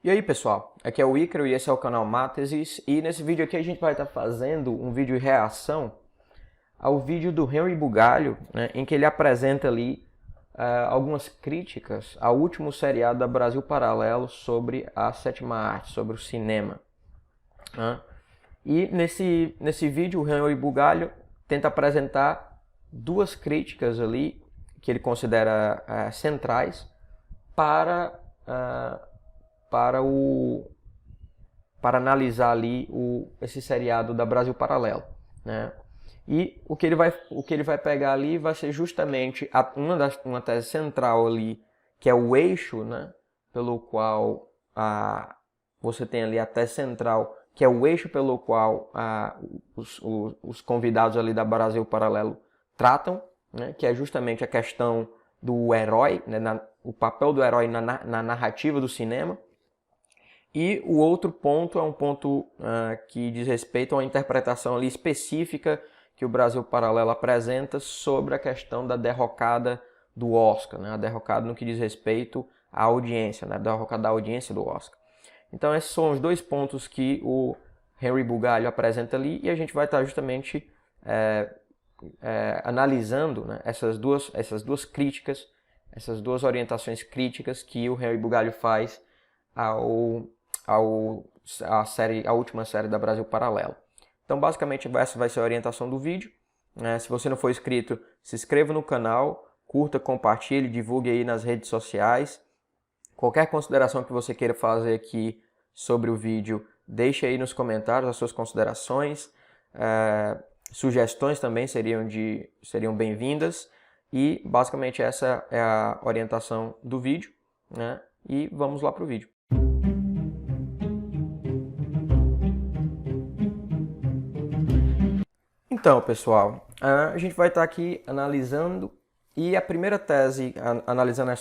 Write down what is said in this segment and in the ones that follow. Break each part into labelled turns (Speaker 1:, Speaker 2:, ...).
Speaker 1: E aí pessoal, aqui é o Ícaro e esse é o canal Mátesis, e nesse vídeo aqui a gente vai estar fazendo um vídeo de reação ao vídeo do Henry Bugalho, né, em que ele apresenta ali algumas críticas ao último seriado da Brasil Paralelo sobre a sétima arte, sobre o cinema. Né? E nesse vídeo o Henry Bugalho tenta apresentar duas críticas ali que ele considera centrais para analisar ali esse seriado da Brasil Paralelo, né? E o que ele vai pegar ali vai ser justamente uma tese central ali, que é o eixo, né, pelo qual você tem ali a tese central, que é o eixo pelo qual os convidados ali da Brasil Paralelo tratam, né, que é justamente a questão do herói, né, o papel do herói na narrativa do cinema. E o outro ponto é um ponto que diz respeito a uma interpretação ali específica que o Brasil Paralelo apresenta sobre a questão da derrocada do Oscar, né? A derrocada no que diz respeito à audiência, né? A derrocada da audiência do Oscar. Então esses são os dois pontos que o Henry Bugalho apresenta ali, e a gente vai estar justamente analisando, né, essas duas críticas, essas duas orientações críticas que o Henry Bugalho faz à última série da Brasil Paralelo. Então, basicamente, essa vai ser a orientação do vídeo. Se você não for inscrito, se inscreva no canal, curta, compartilhe, divulgue aí nas redes sociais. Qualquer consideração que você queira fazer aqui sobre o vídeo, deixe aí nos comentários as suas considerações. Sugestões também seriam bem-vindas. E, basicamente, essa é a orientação do vídeo, né? E vamos lá para o vídeo. Então, pessoal, a gente vai estar aqui analisando, e a primeira tese, analisando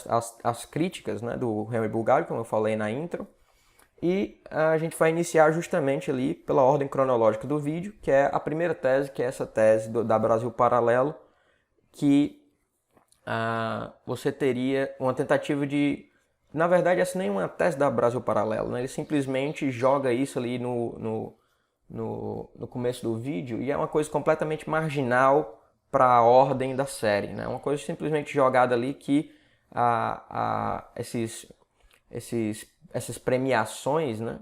Speaker 1: as críticas, né, do Henry Bugalho, como eu falei na intro, e a gente vai iniciar justamente ali pela ordem cronológica do vídeo, que é a primeira tese, que é essa tese da Brasil Paralelo, que você teria uma tentativa de... Na verdade, essa nem é uma tese da Brasil Paralelo, né? Ele simplesmente joga isso ali no começo do vídeo, e é uma coisa completamente marginal para a ordem da série, né? Uma coisa simplesmente jogada ali que essas premiações, né,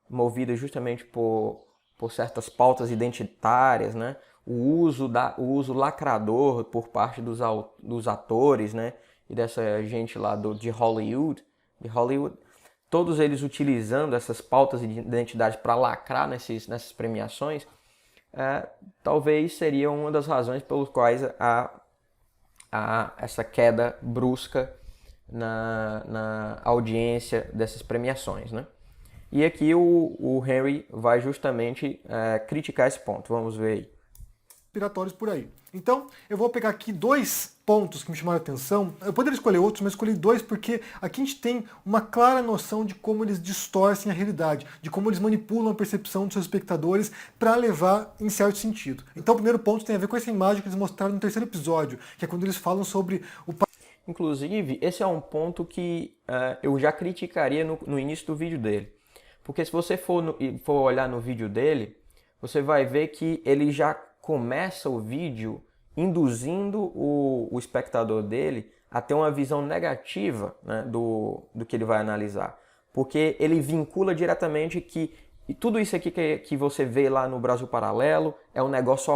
Speaker 1: movidas justamente por certas pautas identitárias, né, o uso lacrador por parte dos atores, né, e dessa gente lá de Hollywood, todos eles utilizando essas pautas de identidade para lacrar nessas premiações, talvez seria uma das razões pelas quais há essa queda brusca na audiência dessas premiações, né? E aqui o Henry vai justamente criticar esse ponto. Vamos ver aí.
Speaker 2: Respiratórios por aí. Então, eu vou pegar aqui dois pontos que me chamaram a atenção. Eu poderia escolher outros, mas escolhi dois porque aqui a gente tem uma clara noção de como eles distorcem a realidade, de como eles manipulam a percepção dos seus espectadores para levar em certo sentido. Então, o primeiro ponto tem a ver com essa imagem que eles mostraram no terceiro episódio, que é quando eles falam sobre o...
Speaker 1: Inclusive, esse é um ponto que eu já criticaria no início do vídeo dele. Porque se você for olhar no vídeo dele, você vai ver que ele já começa o vídeo induzindo o espectador dele a ter uma visão negativa, né, do que ele vai analisar. Porque ele vincula diretamente que tudo isso aqui que você vê lá no Brasil Paralelo é um negócio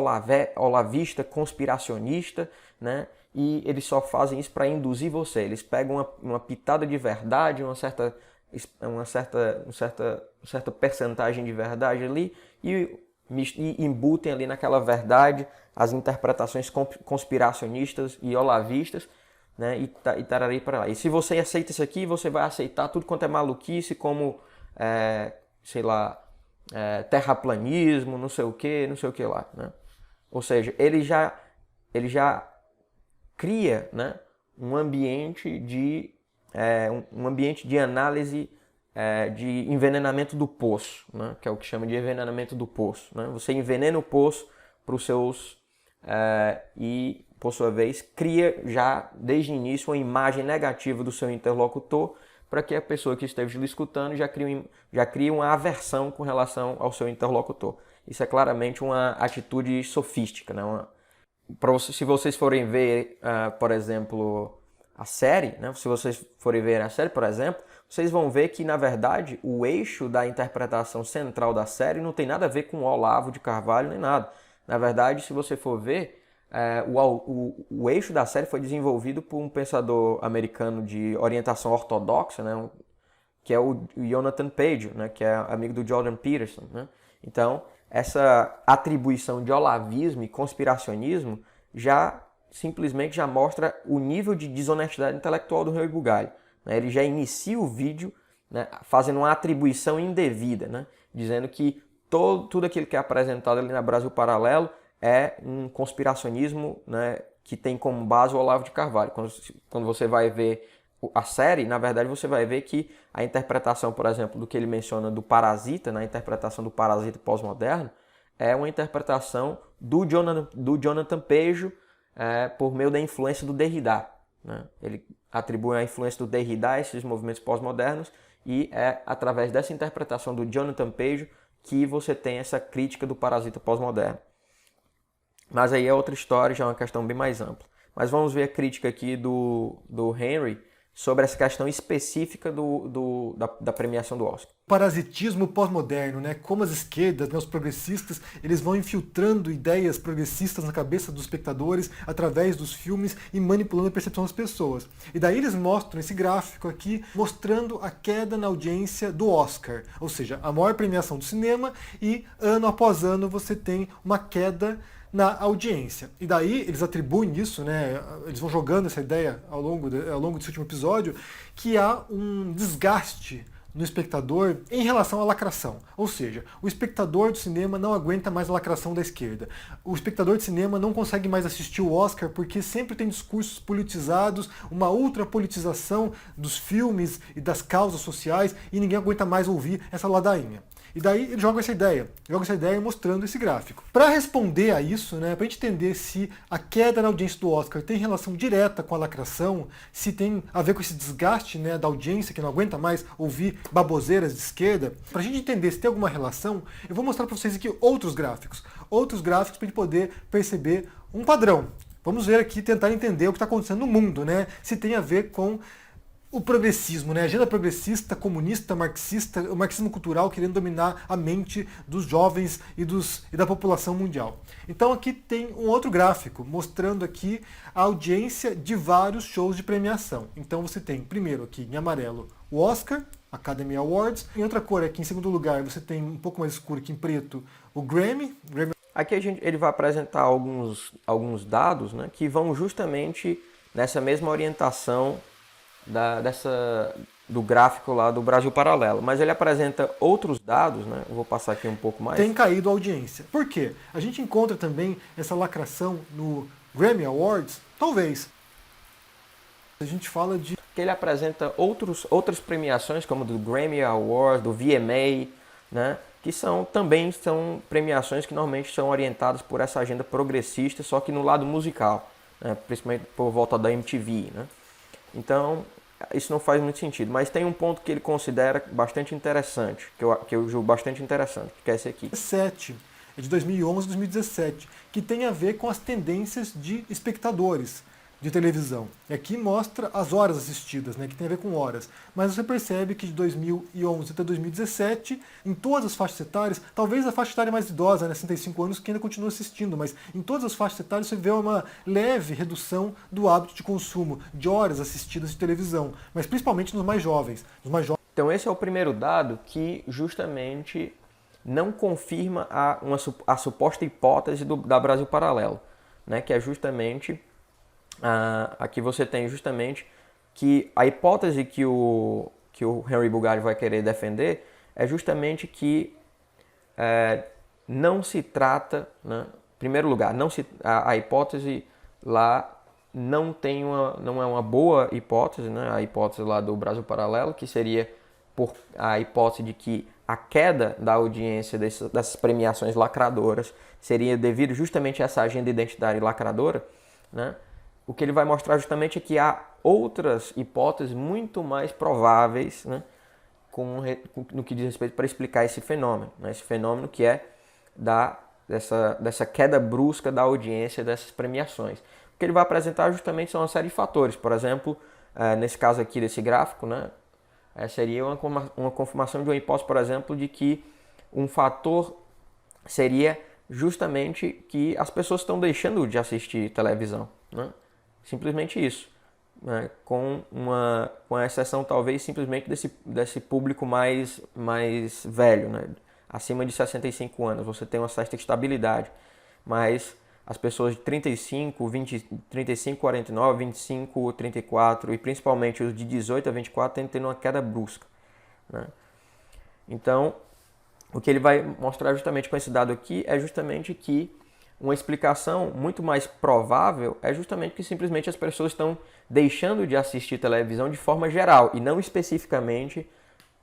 Speaker 1: olavista, conspiracionista, né? E eles só fazem isso para induzir você. Eles pegam uma pitada de verdade, uma certa percentagem de verdade ali e embutem ali naquela verdade as interpretações conspiracionistas e olavistas, né, e tararei para lá. E se você aceita isso aqui, você vai aceitar tudo quanto é maluquice, como, sei lá, terraplanismo, não sei o que lá, né? Ou seja, ele já cria, né, um ambiente de análise de envenenamento do poço, né, que é o que chama de envenenamento do poço, né? Você envenena o poço para os seus e, por sua vez, cria já desde o início uma imagem negativa do seu interlocutor para que a pessoa que esteja lhe escutando já crie uma aversão com relação ao seu interlocutor. Isso é claramente uma atitude sofística, né? Se vocês forem ver, por exemplo, a série, né? Se vocês forem ver a série, por exemplo, vocês vão ver que, na verdade, o eixo da interpretação central da série não tem nada a ver com o Olavo de Carvalho nem nada. Na verdade, se você for ver, o eixo da série foi desenvolvido por um pensador americano de orientação ortodoxa, né? Que é o Jonathan Page, né? Que é amigo do Jordan Peterson, né? Então, essa atribuição de olavismo e conspiracionismo simplesmente já mostra o nível de desonestidade intelectual do Henry Bugalho. Ele já inicia o vídeo, né, fazendo uma atribuição indevida, né, dizendo que tudo aquilo que é apresentado ali na Brasil Paralelo é um conspiracionismo, né, que tem como base o Olavo de Carvalho. Quando você vai ver a série, na verdade você vai ver que a interpretação, por exemplo, do que ele menciona do parasita, na interpretação do parasita pós-moderno, é uma interpretação do Jonathan Page por meio da influência do Derrida, né? Ele atribui a influência do Derrida a esses movimentos pós-modernos e é através dessa interpretação do Jonathan Page que você tem essa crítica do parasita pós-moderno. Mas aí é outra história, já é uma questão bem mais ampla. Mas vamos ver a crítica aqui do Henry sobre essa questão específica da premiação do Oscar.
Speaker 2: Parasitismo pós-moderno, né? Como as esquerdas, né, os progressistas, eles vão infiltrando ideias progressistas na cabeça dos espectadores através dos filmes e manipulando a percepção das pessoas. E daí eles mostram esse gráfico aqui, mostrando a queda na audiência do Oscar, ou seja, a maior premiação do cinema, e ano após ano você tem uma queda na audiência. E daí eles atribuem isso, né, eles vão jogando essa ideia ao longo desse último episódio, que há um desgaste no espectador em relação à lacração. Ou seja, o espectador do cinema não aguenta mais a lacração da esquerda. O espectador de cinema não consegue mais assistir o Oscar porque sempre tem discursos politizados, uma ultrapolitização dos filmes e das causas sociais, e ninguém aguenta mais ouvir essa ladainha. E daí ele joga essa ideia mostrando esse gráfico. Para responder a isso, né, para a gente entender se a queda na audiência do Oscar tem relação direta com a lacração, se tem a ver com esse desgaste, né, da audiência que não aguenta mais ouvir baboseiras de esquerda, para a gente entender se tem alguma relação, eu vou mostrar para vocês aqui outros gráficos para a gente poder perceber um padrão. Vamos ver aqui, tentar entender o que está acontecendo no mundo, né, se tem a ver com o progressismo, né? A agenda progressista, comunista, marxista, o marxismo cultural querendo dominar a mente dos jovens e da população mundial. Então aqui tem um outro gráfico mostrando aqui a audiência de vários shows de premiação. Então você tem, primeiro aqui em amarelo, o Oscar, Academy Awards. Em outra cor aqui, em segundo lugar, você tem um pouco mais escuro aqui em preto, o Grammy.
Speaker 1: Aqui ele vai apresentar alguns dados, né, que vão justamente nessa mesma orientação do gráfico lá do Brasil Paralelo, mas ele apresenta outros dados, né? Eu vou passar aqui um pouco mais.
Speaker 2: Tem caído a audiência. Por quê? A gente encontra também essa lacração no Grammy Awards? Talvez. A gente fala de...
Speaker 1: Que ele apresenta outras premiações, como do Grammy Awards, do VMA, né? Que também são premiações que normalmente são orientadas por essa agenda progressista, só que no lado musical, né? Principalmente por volta da MTV, né? Então, isso não faz muito sentido. Mas tem um ponto que ele considera bastante interessante, que eu julgo bastante interessante, que é esse aqui.
Speaker 2: 7, é de 2011 e 2017, que tem a ver com as tendências de espectadores de televisão. E aqui mostra as horas assistidas, né, que tem a ver com horas. Mas você percebe que de 2011 até 2017, em todas as faixas etárias, talvez a faixa etária mais idosa, né, 65 anos, que ainda continua assistindo, mas em todas as faixas etárias você vê uma leve redução do hábito de consumo, de horas assistidas de televisão, mas principalmente nos mais jovens.
Speaker 1: Então esse é o primeiro dado que justamente não confirma a suposta hipótese da Brasil Paralelo, né, que é justamente... aqui você tem justamente que a hipótese que o Henry Bugalho vai querer defender é justamente que não se trata, né, em primeiro lugar, a hipótese lá não é uma boa hipótese, né, a hipótese lá do Brasil Paralelo, que seria a hipótese de que a queda da audiência dessas premiações lacradoras seria devido justamente a essa agenda identitária lacradora, né? O que ele vai mostrar justamente é que há outras hipóteses muito mais prováveis, né, no que diz respeito para explicar esse fenômeno, né, esse fenômeno que é dessa queda brusca da audiência dessas premiações. O que ele vai apresentar justamente são uma série de fatores. Por exemplo, nesse caso aqui desse gráfico, né, seria uma confirmação de uma hipótese, por exemplo, de que um fator seria justamente que as pessoas estão deixando de assistir televisão, né? Simplesmente isso, né? Com a exceção talvez simplesmente desse público mais velho, né? Acima de 65 anos, você tem uma certa estabilidade, mas as pessoas de 35, 49, 25, 34 e principalmente os de 18 a 24 têm tendo uma queda brusca, né? Então, o que ele vai mostrar justamente com esse dado aqui é justamente que uma explicação muito mais provável é justamente que simplesmente as pessoas estão deixando de assistir televisão de forma geral e não especificamente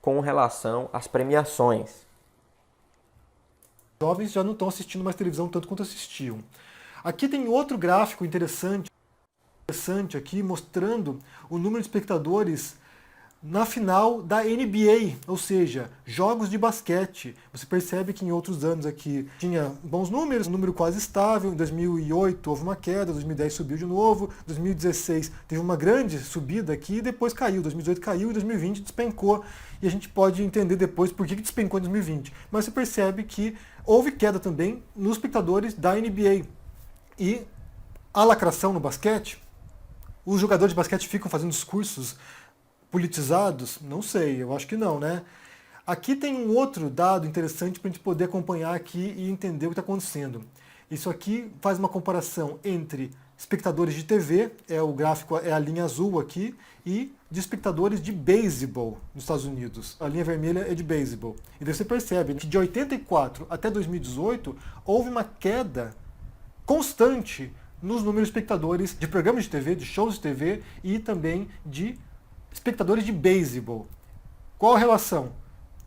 Speaker 1: com relação às premiações.
Speaker 2: Jovens já não estão assistindo mais televisão tanto quanto assistiam. Aqui tem outro gráfico interessante aqui mostrando o número de espectadores na final da NBA, ou seja, jogos de basquete. Você percebe que em outros anos aqui tinha bons números, um número quase estável. Em 2008 houve uma queda, 2010 subiu de novo, 2016 teve uma grande subida aqui e depois caiu. 2018 caiu e 2020 despencou. E a gente pode entender depois por que despencou em 2020. Mas você percebe que houve queda também nos espectadores da NBA. E a lacração no basquete, os jogadores de basquete ficam fazendo discursos politizados? Não sei, eu acho que não, né? Aqui tem um outro dado interessante para a gente poder acompanhar aqui e entender o que está acontecendo. Isso aqui faz uma comparação entre espectadores de TV, o gráfico é a linha azul aqui, e de espectadores de beisebol nos Estados Unidos. A linha vermelha é de beisebol. E daí você percebe que de 84 até 2018 houve uma queda constante nos números de espectadores de programas de TV, de shows de TV e também de espectadores de beisebol. Qual a relação?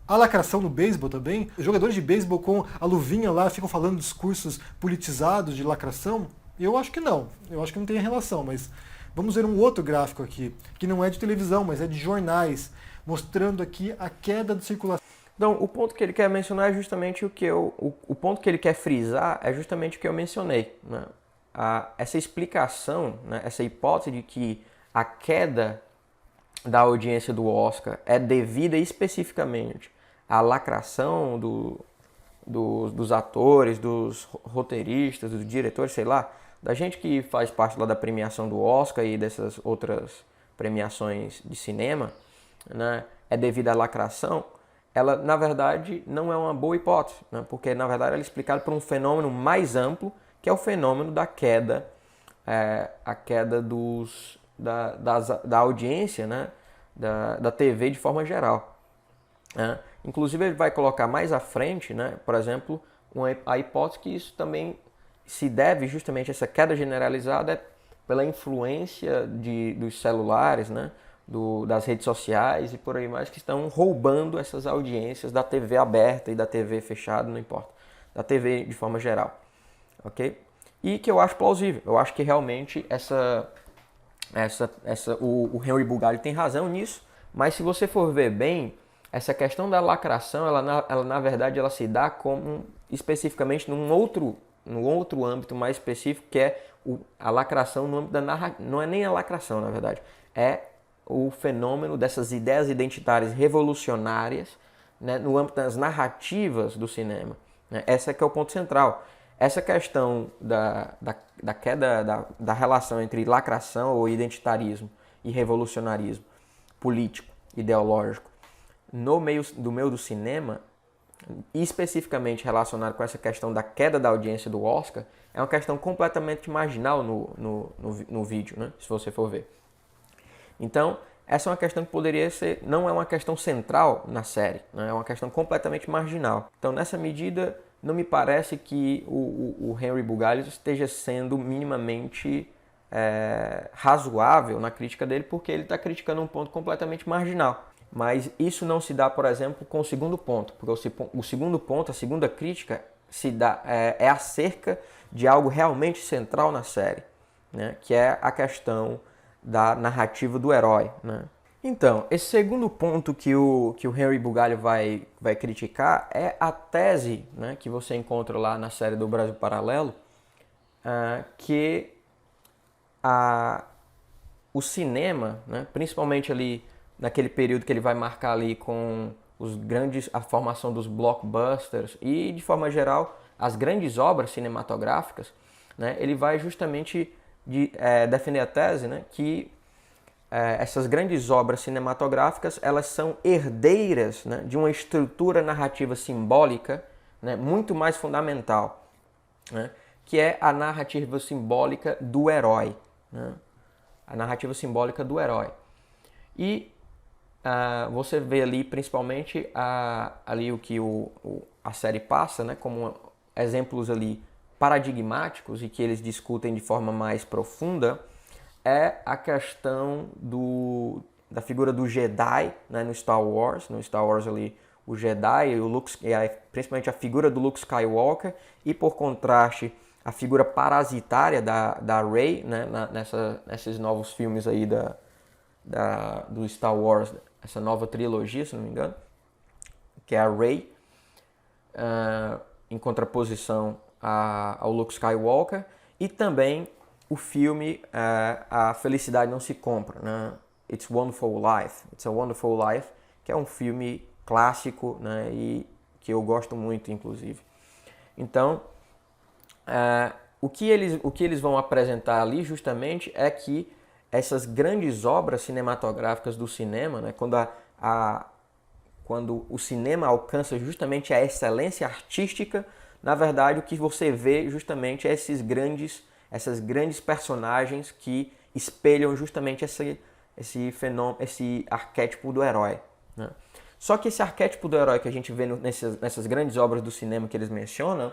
Speaker 2: A lacração no beisebol também? Os jogadores de beisebol com a luvinha lá ficam falando discursos politizados de lacração? Eu acho que não. Eu acho que não tem relação, mas vamos ver um outro gráfico aqui, que não é de televisão, mas é de jornais, mostrando aqui a queda de circulação.
Speaker 1: Então, o ponto que ele quer mencionar é justamente o ponto que ele quer frisar é justamente o que eu mencionei, né? Essa explicação, né? Essa hipótese de que a queda da audiência do Oscar é devida especificamente à lacração dos atores, dos roteiristas, dos diretores, sei lá, da gente que faz parte lá da premiação do Oscar e dessas outras premiações de cinema, né, é devida à lacração, ela na verdade não é uma boa hipótese, né, porque na verdade ela é explicada por um fenômeno mais amplo, que é o fenômeno da queda, a queda da audiência, né, da TV de forma geral. Inclusive ele vai colocar mais à frente, né, por exemplo, a hipótese que isso também se deve justamente a essa queda generalizada pela influência dos celulares, né, das redes sociais e por aí mais, que estão roubando essas audiências da TV aberta e da TV fechada, não importa, da TV de forma geral. Ok? E que eu acho plausível. Eu acho que realmente o Henry Bugalho tem razão nisso, mas se você for ver bem, essa questão da lacração, ela na verdade ela se dá como especificamente num outro âmbito mais específico, que é a lacração no âmbito da narrativa. Não é nem a lacração, na verdade, é o fenômeno dessas ideias identitárias revolucionárias, né, no âmbito das narrativas do cinema, né? Esse é que é o ponto central. Essa questão da queda da relação entre lacração ou identitarismo e revolucionarismo político, ideológico, no meio do cinema, especificamente relacionado com essa questão da queda da audiência do Oscar, é uma questão completamente marginal no vídeo, né, se você for ver. Então, essa é uma questão que poderia ser, não é uma questão central na série, né, é uma questão completamente marginal. Então, nessa medida, não me parece que o Henry Bugalho esteja sendo minimamente razoável na crítica dele, porque ele está criticando um ponto completamente marginal. Mas isso não se dá, por exemplo, com o segundo ponto, porque o segundo ponto, a segunda crítica, é acerca de algo realmente central na série, né? Que é a questão da narrativa do herói, né? Então, esse segundo ponto que o Henry Bugalho vai criticar é a tese, né, que você encontra lá na série do Brasil Paralelo, que o cinema, né, principalmente ali naquele período que ele vai marcar ali com a formação dos blockbusters e, de forma geral, as grandes obras cinematográficas, né, ele vai justamente defender a tese, né, que essas grandes obras cinematográficas elas são herdeiras, né, de uma estrutura narrativa simbólica, né, muito mais fundamental, né, que é a narrativa simbólica do herói, né, a narrativa simbólica do herói. E você vê ali principalmente ali o que a série passa, né, como exemplos ali paradigmáticos e que eles discutem de forma mais profunda, é a questão da figura do Jedi, né, no Star Wars. No Star Wars ali, o Jedi, principalmente a figura do Luke Skywalker, e por contraste, a figura parasitária da Rey, né, nesses novos filmes aí do Star Wars, essa nova trilogia, se não me engano, que é a Rey, em contraposição ao Luke Skywalker, e também o filme A Felicidade Não Se Compra, né? It's a Wonderful Life, que é um filme clássico, né? E que eu gosto muito, inclusive. Então, o que eles vão apresentar ali justamente é que essas grandes obras cinematográficas do cinema, né? Quando o cinema alcança justamente a excelência artística, na verdade o que você vê justamente é essas grandes personagens que espelham justamente esse fenômeno, esse arquétipo do herói, né? Só que esse arquétipo do herói que a gente vê nessas grandes obras do cinema que eles mencionam,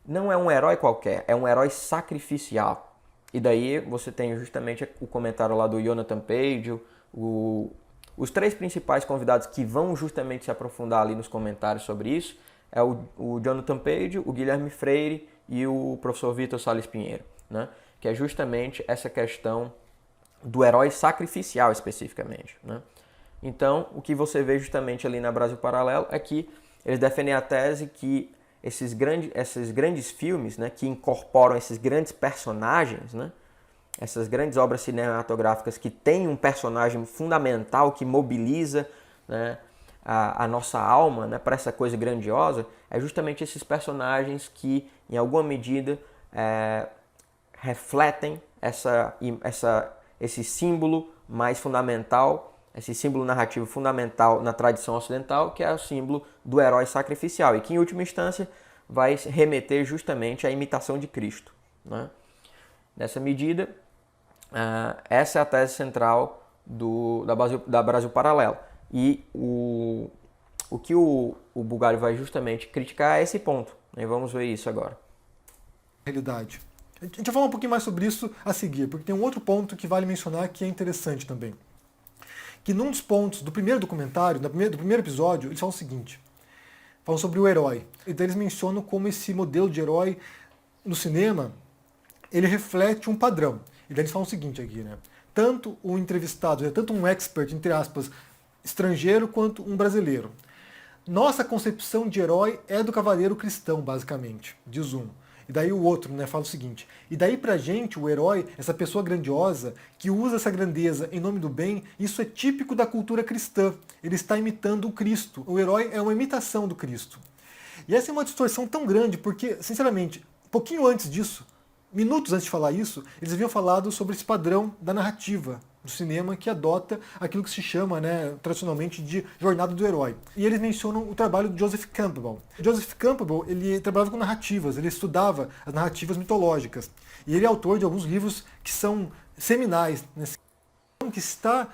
Speaker 1: não é um herói qualquer, é um herói sacrificial. E daí você tem justamente o comentário lá do Jonathan Page, os três principais convidados que vão justamente se aprofundar ali nos comentários sobre isso, é o Jonathan Page, o Guilherme Freire e o professor Vitor Salles Pinheiro, né? Que é justamente essa questão do herói sacrificial especificamente, né? Então, o que você vê justamente ali na Brasil Paralelo é que eles defendem a tese que esses grandes filmes, né, que incorporam esses grandes personagens, né, essas grandes obras cinematográficas que têm um personagem fundamental que mobiliza, né, a nossa alma, né, para essa coisa grandiosa, é justamente esses personagens que, em alguma medida, refletem esse símbolo mais fundamental, esse símbolo narrativo fundamental na tradição ocidental, que é o símbolo do herói sacrificial, e que, em última instância, vai remeter justamente à imitação de Cristo, né? Nessa medida, essa é a tese central da Brasil Paralelo. E o que o Bugalho vai justamente criticar é esse ponto, né? Vamos ver isso agora.
Speaker 2: Realidade. A gente vai falar um pouquinho mais sobre isso a seguir, porque tem um outro ponto que vale mencionar que é interessante também. Que num dos pontos do primeiro documentário, do primeiro episódio, eles falam o seguinte, falam sobre o herói. E daí eles mencionam como esse modelo de herói no cinema, ele reflete um padrão. E daí eles falam o seguinte aqui, né? Tanto o entrevistado, tanto um expert, entre aspas, estrangeiro, quanto um brasileiro. Nossa concepção de herói é do cavaleiro cristão, basicamente, diz um. E daí o outro, né, fala o seguinte, e daí pra gente o herói, essa pessoa grandiosa, que usa essa grandeza em nome do bem, isso é típico da cultura cristã. Ele está imitando o Cristo. O herói é uma imitação do Cristo. E essa é uma distorção tão grande, porque, sinceramente, pouquinho antes disso, minutos antes de falar isso, eles haviam falado sobre esse padrão da narrativa do cinema que adota aquilo que se chama, né, tradicionalmente de jornada do herói. E eles mencionam o trabalho de Joseph Campbell. Joseph Campbell, ele trabalhava com narrativas, ele estudava as narrativas mitológicas. E ele é autor de alguns livros que são seminais, né, que está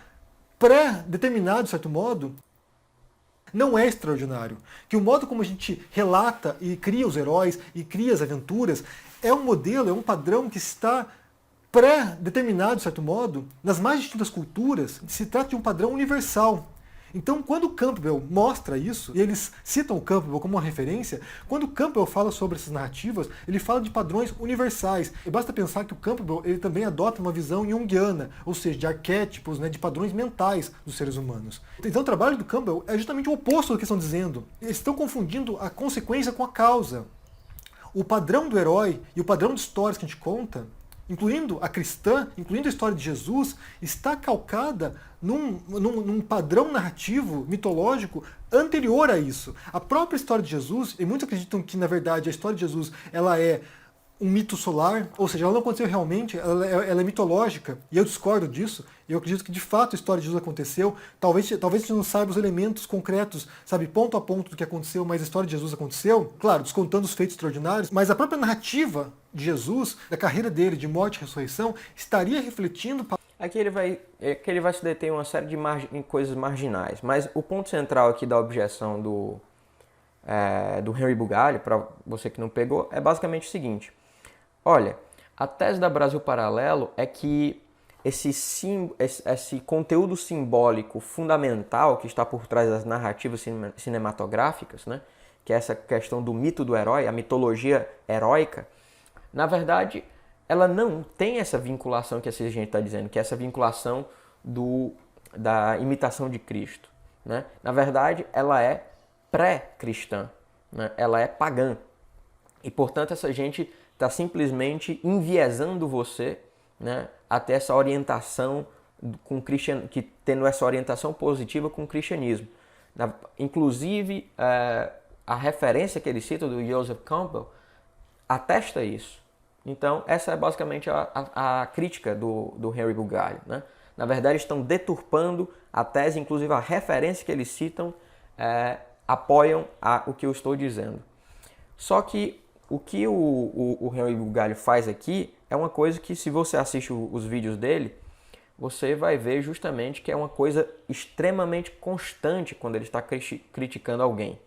Speaker 2: pré-determinado, de certo modo, não é extraordinário. Que o modo como a gente relata e cria os heróis e cria as aventuras é um modelo, é um padrão que está pré-determinado, de certo modo, nas mais distintas culturas. Se trata de um padrão universal. Então, quando Campbell mostra isso, e eles citam o Campbell como uma referência, quando Campbell fala sobre essas narrativas, ele fala de padrões universais. E basta pensar que o Campbell ele também adota uma visão junguiana, ou seja, de arquétipos, né, de padrões mentais dos seres humanos. Então, o trabalho do Campbell é justamente o oposto do que estão dizendo. Eles estão confundindo a consequência com a causa. O padrão do herói e o padrão de histórias que a gente conta, incluindo a cristã, incluindo a história de Jesus, está calcada num padrão narrativo, mitológico, anterior a isso. A própria história de Jesus, e muitos acreditam que, na verdade, a história de Jesus ela é um mito solar, ou seja, ela não aconteceu realmente, ela é mitológica, e eu discordo disso. Eu acredito que de fato a história de Jesus aconteceu. Talvez a gente não saiba os elementos concretos, sabe, ponto a ponto do que aconteceu, mas a história de Jesus aconteceu, claro, descontando os feitos extraordinários, mas a própria narrativa de Jesus, da carreira dele, de morte e ressurreição, estaria refletindo.
Speaker 1: Aqui ele vai se deter em uma série de em coisas marginais, mas o ponto central aqui da objeção do Henry Bugalho, para você que não pegou, é basicamente o seguinte. Olha, a tese da Brasil Paralelo é que esse conteúdo simbólico fundamental que está por trás das narrativas cinematográficas, né, que é essa questão do mito do herói, a mitologia heróica, na verdade, ela não tem essa vinculação que essa gente está dizendo, que é essa vinculação da imitação de Cristo. Né? Na verdade, ela é pré-cristã, né? Ela é pagã. E, portanto, essa gente está simplesmente enviesando você, né, até essa orientação tendo essa orientação positiva com o cristianismo. Inclusive, a referência que ele cita do Joseph Campbell atesta isso. Então, essa é basicamente a crítica do Henry Bugalho. Né? Na verdade, estão deturpando a tese, inclusive a referência que eles citam apoiam o que eu estou dizendo. Só que o que o Henry Bugalho faz aqui é uma coisa que, se você assiste os vídeos dele, você vai ver justamente que é uma coisa extremamente constante quando ele está criticando alguém,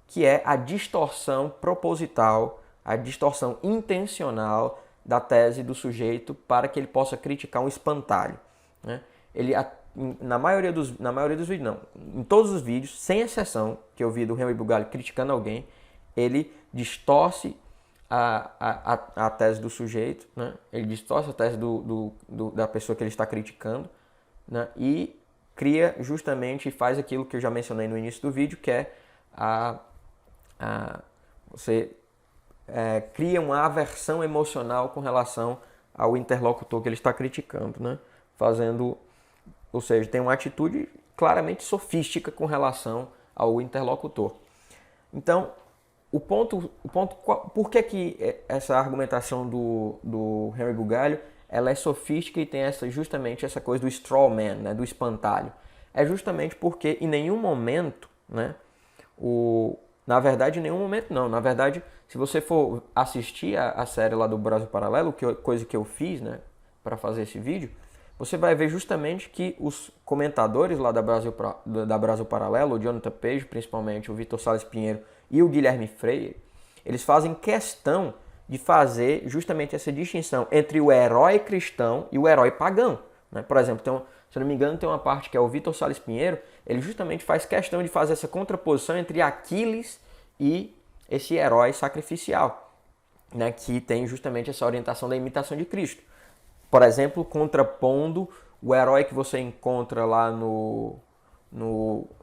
Speaker 1: que é a distorção proposital, a distorção intencional da tese do sujeito para que ele possa criticar um espantalho. Né? Ele, na maioria dos vídeos, não, em todos os vídeos, sem exceção, que eu vi do Henry Bugalho criticando alguém, ele distorce a tese do sujeito, né? Ele distorce a tese da pessoa que ele está criticando, né? E cria justamente, faz aquilo que eu já mencionei no início do vídeo, que é você cria uma aversão emocional com relação ao interlocutor que ele está criticando, né? Ou seja, tem uma atitude claramente sofística com relação ao interlocutor. Então, por que essa argumentação do Henry Bugalho ela é sofística e tem justamente essa coisa do straw man, né, do espantalho? É justamente porque em nenhum momento, né, na verdade, em nenhum momento não. Na verdade, se você for assistir a série lá do Brasil Paralelo, coisa que eu fiz, né, para fazer esse vídeo, você vai ver justamente que os comentadores lá da Brasil Paralelo, o Jonathan Page, principalmente, o Vitor Salles Pinheiro e o Guilherme Freire, eles fazem questão de fazer justamente essa distinção entre o herói cristão e o herói pagão. Né? Por exemplo, se eu não me engano, tem uma parte que é o Vitor Salles Pinheiro, ele justamente faz questão de fazer essa contraposição entre Aquiles e esse herói sacrificial, né? Que tem justamente essa orientação da imitação de Cristo. Por exemplo, contrapondo o herói que você encontra lá no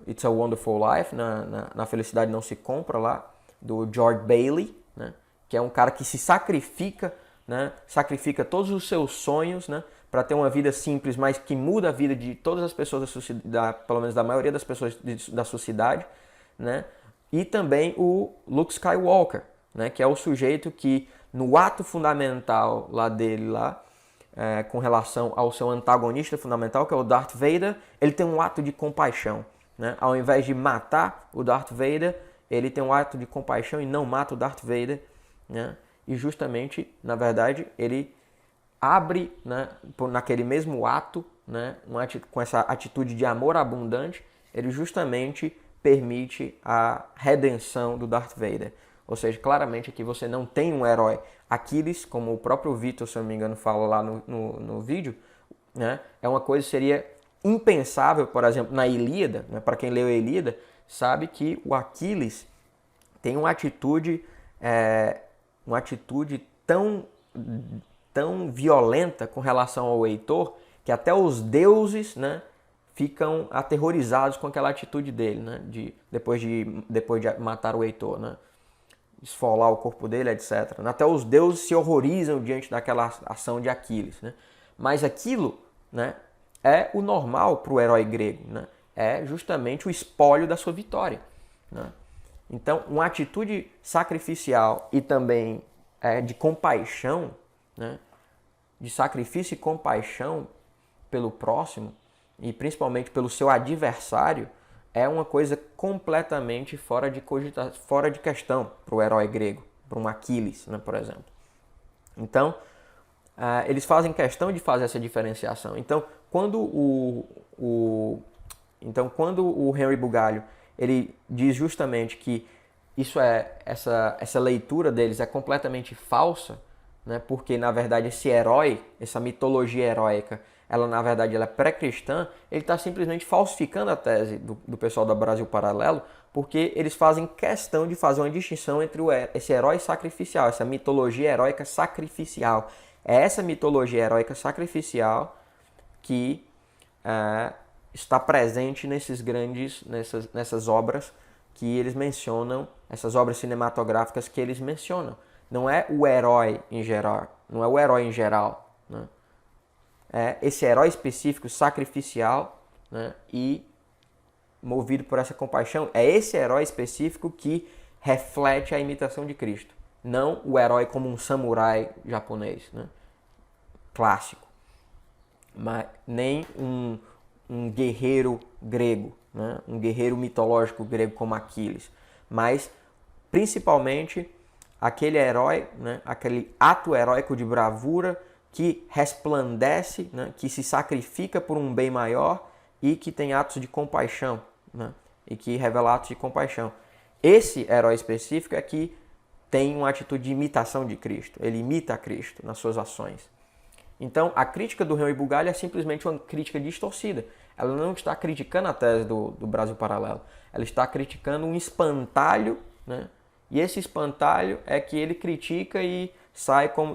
Speaker 1: It's a Wonderful Life, na Felicidade Não Se Compra, lá, do George Bailey, né? Que é um cara que se sacrifica, né? Sacrifica todos os seus sonhos, né? Para ter uma vida simples, mas que muda a vida de todas as pessoas pelo menos da maioria das pessoas da sociedade, né? E também o Luke Skywalker, né? Que é o sujeito que, no ato fundamental lá dele, com relação ao seu antagonista fundamental, que é o Darth Vader, ele tem um ato de compaixão. Né? Ao invés de matar o Darth Vader, ele tem um ato de compaixão e não mata o Darth Vader. Né? E justamente, na verdade, ele abre, né, naquele mesmo ato, né, com essa atitude de amor abundante, ele justamente permite a redenção do Darth Vader. Ou seja, claramente aqui você não tem um herói. Aquiles, como o próprio Vitor, se eu não me engano, fala lá no vídeo, né, é uma coisa, seria impensável, por exemplo, na Ilíada, né? Para quem leu a Ilíada, sabe que o Aquiles tem uma atitude tão violenta com relação ao Heitor, que até os deuses, né, ficam aterrorizados com aquela atitude dele, né, depois de matar o Heitor, né, esfolar o corpo dele, etc. Até os deuses se horrorizam diante daquela ação de Aquiles, né. Mas aquilo, né, é o normal para o herói grego, né, é justamente o espólio da sua vitória, né. Então, uma atitude sacrificial e também de compaixão, né, de sacrifício e compaixão pelo próximo, e principalmente pelo seu adversário, é uma coisa completamente fora de questão para o herói grego, para um Aquiles, né, por exemplo. Então, eles fazem questão de fazer essa diferenciação. Então, quando o Henry Bugalho ele diz justamente que essa leitura deles é completamente falsa, né, porque na verdade esse herói, essa mitologia heróica, ela na verdade ela é pré-cristã, ele está simplesmente falsificando a tese do pessoal do Brasil Paralelo, porque eles fazem questão de fazer uma distinção entre esse herói sacrificial, essa mitologia heróica sacrificial. É essa mitologia heróica sacrificial que está presente nessas obras que eles mencionam, essas obras cinematográficas que eles mencionam. Não é o herói em geral, não é o herói em geral, né? É esse herói específico, sacrificial, né, e movido por essa compaixão. É esse herói específico que reflete a imitação de Cristo, não o herói como um samurai japonês, né, clássico, mas nem um guerreiro grego, né, um guerreiro mitológico grego como Aquiles, mas principalmente aquele herói, né, aquele ato heróico de bravura que resplandece, né, que se sacrifica por um bem maior e que tem atos de compaixão, né, e que revela atos de compaixão. Esse herói específico é que tem uma atitude de imitação de Cristo, ele imita a Cristo nas suas ações. Então, a crítica do Henry Bugalho é simplesmente uma crítica distorcida. Ela não está criticando a tese do Brasil Paralelo, ela está criticando um espantalho, né, e esse espantalho é que ele critica e sai como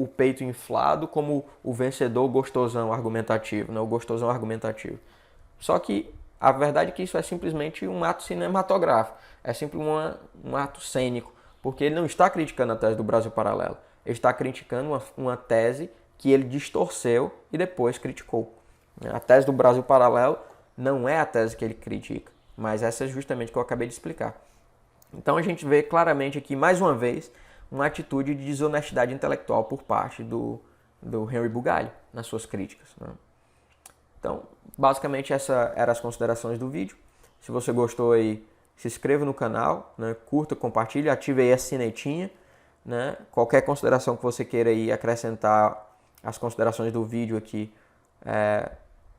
Speaker 1: o peito inflado, como o vencedor gostosão argumentativo, né? O gostosão argumentativo. Só que a verdade é que isso é simplesmente um ato cinematográfico, é sempre um ato cênico, porque ele não está criticando a tese do Brasil Paralelo, ele está criticando uma tese que ele distorceu e depois criticou. A tese do Brasil Paralelo não é a tese que ele critica, mas essa é justamente o que eu acabei de explicar. Então a gente vê claramente aqui, mais uma vez, uma atitude de desonestidade intelectual por parte do Henry Bugalho nas suas críticas, né? Então, basicamente essas eram as considerações do vídeo. Se você gostou aí, se inscreva no canal, né? Curta, compartilhe, ative aí a sinetinha, né? Qualquer consideração que você queira aí acrescentar às considerações do vídeo aqui,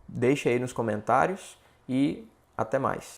Speaker 1: deixe aí nos comentários e até mais.